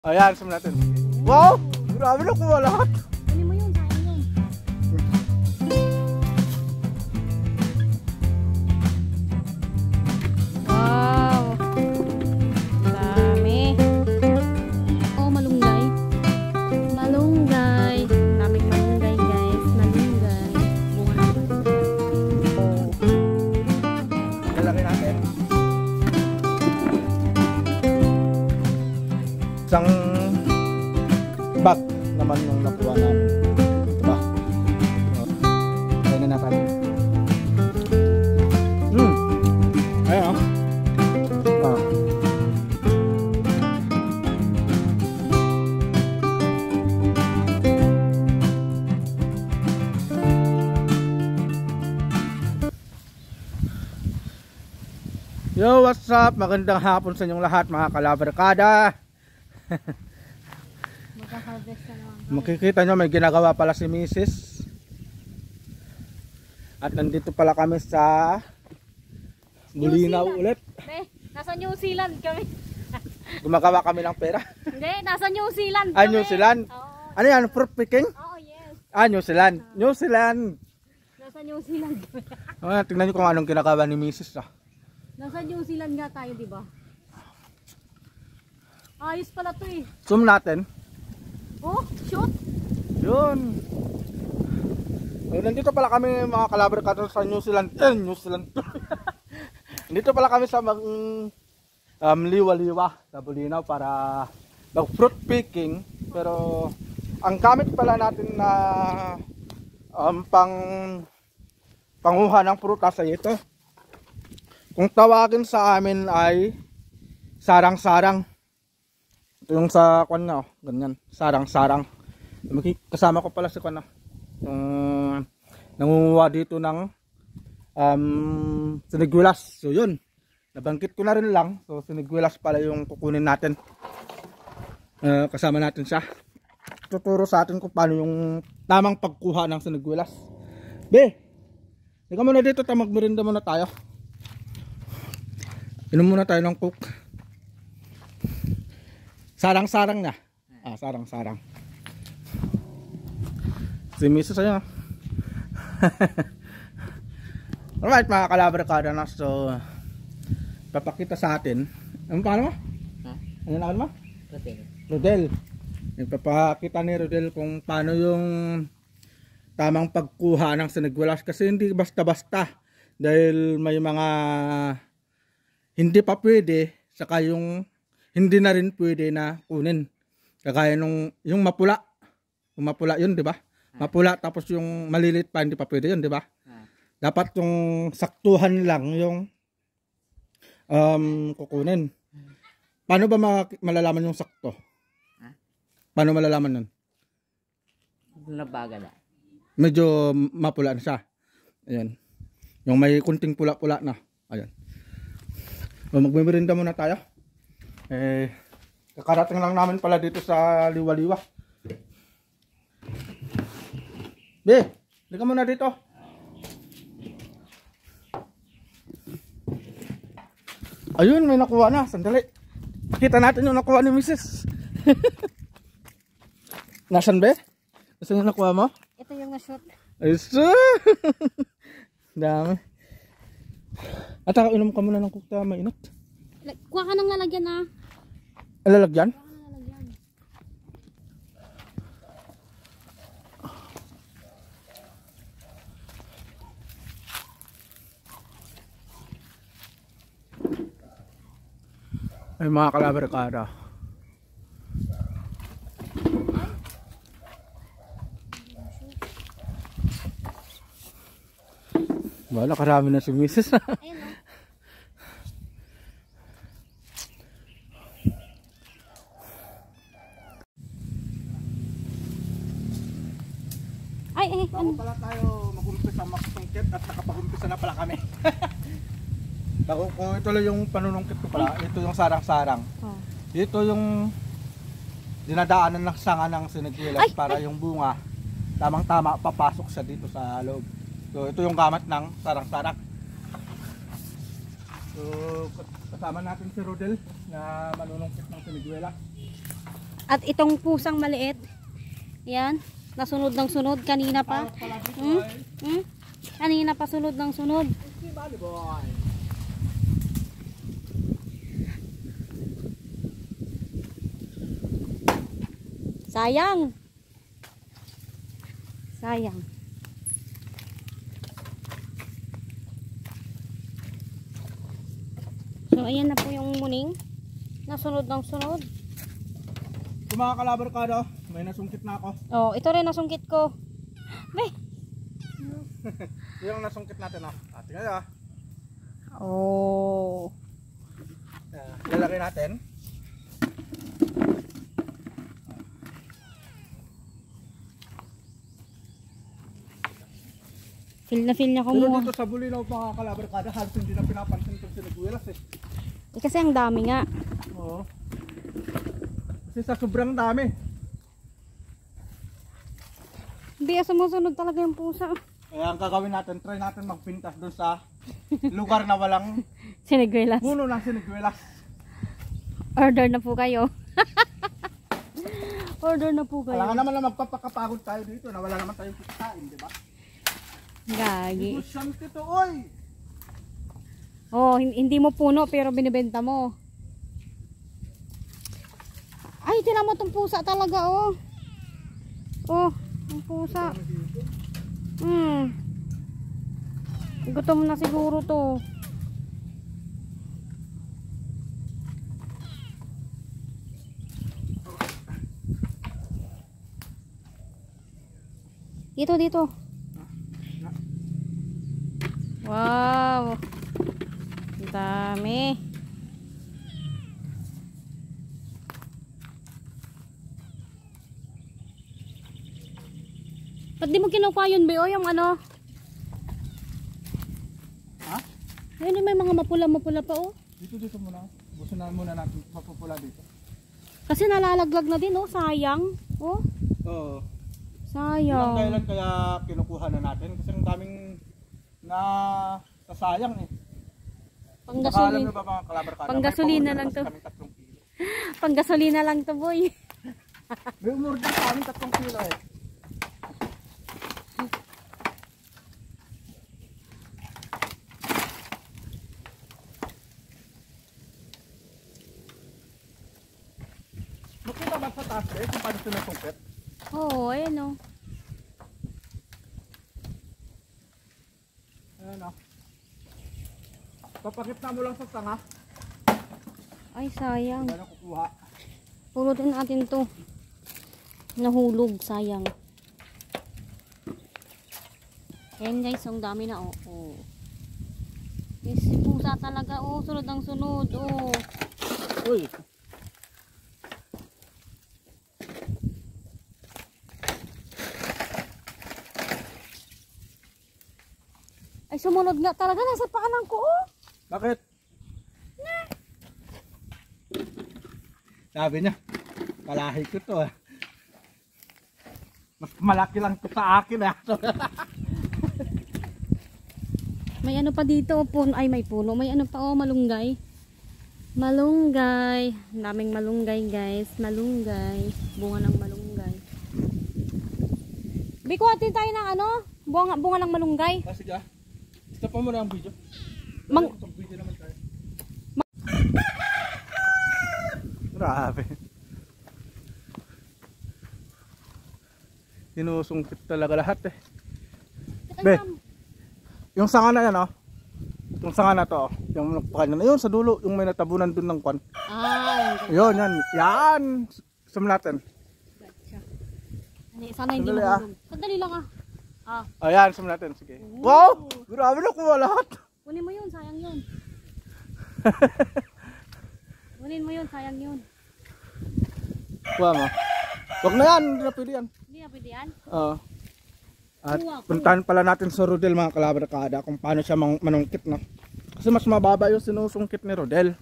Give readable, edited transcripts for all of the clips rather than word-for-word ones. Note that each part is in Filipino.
Ayan, sum natin. Wow! Grabe na kuha lahat. Kunin mo yun, sayang yun. Wow! Dami. Oh, malunggay. Malunggay. Daming malunggay, guys. Malunggay. Bunga naman. Oh. Lalaki natin. Isang bag naman yung nakuha namin. Ito ba? Kaya na natin. Ayan o. Yo, what's up? Magandang hapon sa inyong lahat, mga kalabarkada. Magka-harvest na naman. Makikita nyo may ginagawa pala si Mrs. At nandito pala kami sa Bulinaw ulit. Nasa New Zealand kami. Gumagawa kami ng pera. Hindi, nasa New Zealand kami. Ah, New Zealand? Oo. Ano yan? Fruit picking? Oo, yes. Ah, New Zealand. New Zealand. Nasa New Zealand kami. Tingnan nyo kung anong ginagawa ni Mrs. Nasa New Zealand nga tayo, di ba? Ayos pala to eh. Zoom natin. Oh, shoot. Yun. Nandito pala kami, mga kalabarkada, sa New Zealand. New Zealand. Nandito pala kami sa liwa-liwa sa Bulinaw para mag fruit picking. Pero ang gamit pala natin na panguha ng prutas ay ito. Kung tawagin sa amin ay sarang-sarang. Ito yung sa kwan na, ganyan, sarang-sarang. Kasama ko pala si kwan na, yung nangunguha dito ng siniguelas. So yun, nabanggit ko na rin lang. So siniguelas pala yung kukunin natin. Kasama natin siya. Tuturo sa atin kung paano yung tamang pagkuha ng siniguelas. Be, ikaw muna dito, magmerinda muna tayo. Inom muna tayo ng coke. Sarang-sarang na. Sarang-sarang. Si Mrs. ayan. Alright, mga kalabarkada na. So, papakita sa atin. Ano pangalan mo? Ano pangalan mo? Rodel. Papakita ni Rodel kung paano yung tamang pagkuha ng siniguelas. Kasi hindi basta-basta. Dahil may mga hindi pa pwede. Saka yung hindi na rin pwede na kunin. Kagaya nung yung mapula. Yung mapula yun, di ba? Mapula tapos yung malilit pa, hindi pa pwede yun, di ba? Dapat yung saktuhan lang yung kukunin. Paano ba malalaman yung sakto? Paano malalaman yun? Nabaga na. Medyo mapula na siya. Ayan. Yung may kunting pula-pula na. Ayan. Magmimerinda muna tayo. Kakarating lang namin pala dito sa liwa-liwa. Be, lika muna dito. Ayun, may nakuha na. Sandali. Pakita natin yung nakuha ni Mrs. Nasaan be? Nasaan yung nakuha mo? Ito yung na-shoot. Ayos. Dami. At inom ka muna ng kukta, mainit. Kuha ka ng lalagyan ah. Lalagyan? Ay, mga kalabarkada. Wala, karami na si Mrs. Ayun o. Bago pala tayo mag-umpisa magsungkit at nakapag-umpisa na pala kami. Kung ito lang yung panunungkit ko pala, ito yung sarang-sarang. Ito yung dinadaanan ng sanga ng siniguelas para yung bunga tamang-tama papasok siya dito sa loob. So ito yung gamit ng sarang-sarang. So kasama natin si Rodel na manunungkit ng siniguelas. At itong pusang maliit, yan, nasunod ng sunod kanina pa. Kanina pa sunod ng sunod. Sayang. Sayang. So ayan na po yung muning. Nasunod ng sunod. Kung mga kalabarkada, may nasungkit na ako. Oh, ito rin nasungkit ko. Be. Yung nasungkit natin ah. Tingnan nyo ah. Oh. Lalagay natin. Feel na feel niya Pero kumuha. dito sa Bulinaw mga kalabarkada, halos hindi na pinapansin itong sinagwilas eh. Kasi ang dami nga. Oo. Kasi sa sobrang dami. Hindi, sumusunod talaga yung pusa. Kaya ang gagawin natin, try natin magpintas doon sa lugar na walang Sinigwilas. puno ng sinigwilas. Order na po kayo. Order na po kayo. Kailangan naman na magpapakapagod tayo dito na wala naman tayong pagkain, di ba? Gagi. Siyempre to, oy! Oh, hindi mo puno pero binibenta mo. Ay, tinan mo tong pusa talaga, oh. Oh, ang pusa. Gutom na siguro to. Dito, dito. Wow. Ang dami. Ba't di mo kinukuha yun, Beo? Yung ano? Ha? Ayun, may mga mapula-mapula pa, oh. Dito muna. Buso na muna natin mapupula dito. Kasi nalalaglag na din, oh. Sayang. Oh, Oo. sayang. Ilang dahilan kaya kinukuha na natin kasi ang daming na sasayang eh. Saka alam nyo ba mga kalabarkada? Panggasolina lang to. Kami 3 kilo. Panggasolina lang to, boy. May umorder sa amin 3 kilo eh. Makita ba sa taas eh kung paano sila tungkit? Oo, oh, ayan, oh. Ayan o. Papakit na mo lang sa sanga. Ay, sayang. Hindi na kukuha. Pulutin natin to. Nahulog, sayang. Ayan guys, ang dami na, oh. Oh. Yes, pusa talaga, oh. Sunod ang sunod, oh. Uy. Ay, sumunod nga talaga. Nasa paanan ko, oh. Bakit? Sabi niya, kalahi ko to ah. Mas malaki lang to sa akin ah. May ano pa dito, puno. Ay, may puno. May ano pa, oh, malunggay. Malunggay. Daming malunggay, guys. Malunggay. Bunga ng malunggay. Bikuhatin tayo ng ano? Bunga ng malunggay. Ah, sige ah. Stop mo na ang video. Video naman tayo. Grabe. Sinusungkit talaga lahat eh. Be, yung sanga na yan oh. Yung sanga na to oh. Yung nagpakain na yun sa dulo. Yung may natabunan dun ng kwan. Ah, yun, yan. Yan. Sum natin. sana hindi Sandali, mahulog. Sandali lang ah. Ah. Ayan, sum natin. Sige. Wow! Grabe na kuha lahat. Kunin mo yun, sayang yun. Kunin mo yun, sayang yun. Kuha mo. Huwag na yan. Hindi na pwede yan. Hindi na pwede yan. Oo. At puntahan pala natin sa Rodel mga kalabarkada kung paano siya manungkit no. Kasi mas mababa yung sinusungkit ni Rodel.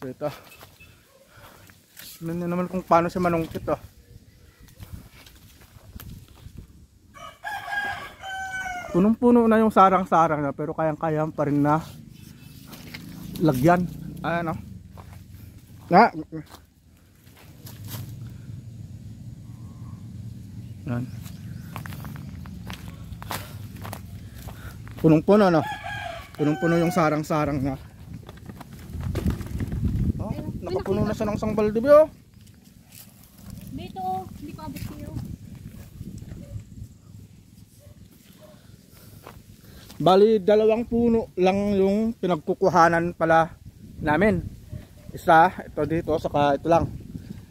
So ito. Tignan nyo naman kung paano siya manungkit oh. Punong-puno na yung sarang-sarang na pero kayang-kaya pa rin na lagyan. Ayan oh. Yan. Punong-puno, no? Punong-puno yung sarang-sarang niya. Oh, nakapuno na siya ng isang balde, oh. Dito, hindi ko abot sa'yo. Bali, 2 puno lang yung pinagkukuhanan pala namin. Isa, ito dito, saka ito lang.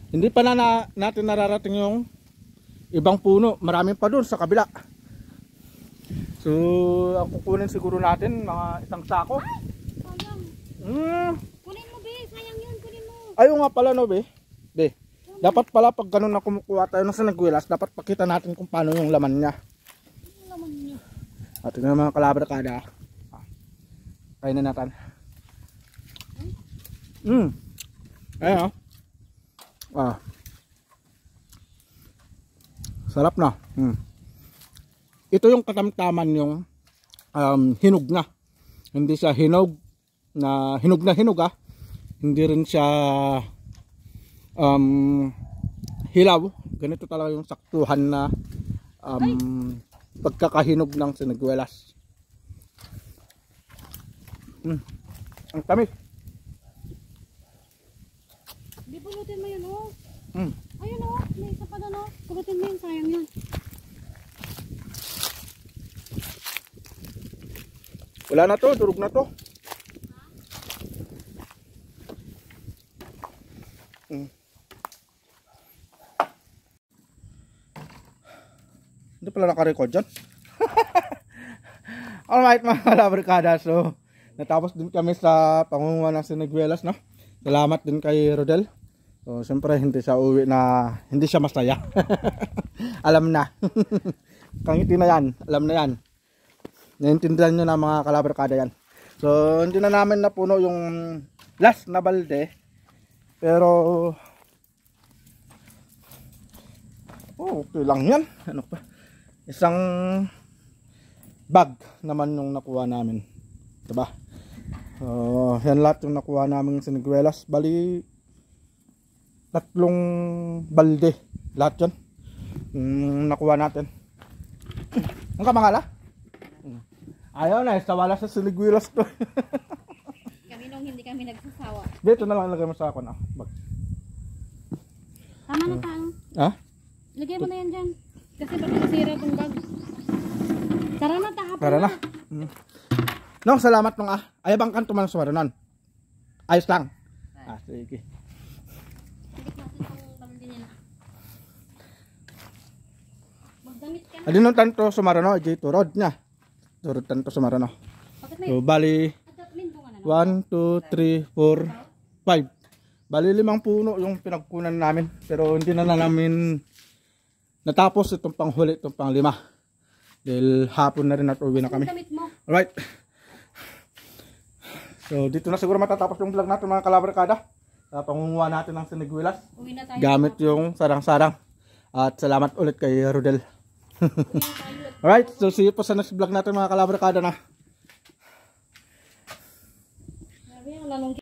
Hindi pa natin nararating yung ibang puno. Maraming pa dun sa kabila. So, ang kukunin siguro natin, mga 1 sako. Sayang. Kunin mo, be. Sayang yun. Kunin mo. Ayaw nga pala, no, be? Be, dapat pala pag ganun na kumukuha tayo ng sinagwilas, dapat pakita natin kung paano yung laman niya. Ano naman niya? At tingnan mga kalabrakada. Kain na natin. Ayan, oh. Sarap na. Ito yung katamtaman yung hinog na. Hindi siya hinog na hinog, hindi rin siya hilaw. Ganito talaga yung saktuhan na pagkakahinog ng sinagwilas. Ang tamis. Di pulutin mo yun, oh. Ayun, oh. May isa pa doon, oh. Pulutin mo yun. Sayang yun. Wala na to, durog na to. Hindi pala naka-record dyan. Alright mga kalabarkada, so natapos din kami sa pangunguha ng sinagwilas, no? Salamat din kay Rodel. So siyempre hindi siya uwi na hindi siya masaya. Alam na. Kangiti na yan, alam na yan. Naiintindihan nyo na mga kalabarkada yan. So hindi na namin napuno yung last na balde. Pero okay lang yan. Ano pa? Isang bag naman yung nakuha namin. Diba? Yan lahat yung nakuha namin sinigwelas. Bali 3 balde. Lahat yan. Nakuha natin. Ang kamangala? Ayaw na, sawala sa sinigwelas to. Kami nung hindi kami nagsasawa. Dito na lang lagay mo sa akin. Bag. Tama na tayo. Ha? Lagay mo na yan dyan. Kasi baka masira itong bag. Tara na, tahapon Tara na. No, salamat nung ayabang kanto man sa maranon. Ayos lang. Sige. Higit natin itong balde nila. Magdamit ka na. Adin nung tanto sa marano, dito road niya. Turod tanto sa marano. Bakit may So, bali adapmin bunga na 1, 2, 3, 4, 5. Bali 5 puno yung pinagkunan namin. Pero hindi na namin natapos itong panghuli, itong pang 5. Dahil hapon na rin at uwi na kami. damit mo. Alright. So dito na siguro matatapos yung vlog natin mga kalabarkada. Sa pangunguha natin ng sinigwilas. Uwi na tayo. Gamit yung sarang-sarang. At salamat ulit kay Rodel. Alright, so see you po sa next vlog natin mga kalabarkada na. Sabi, wala nung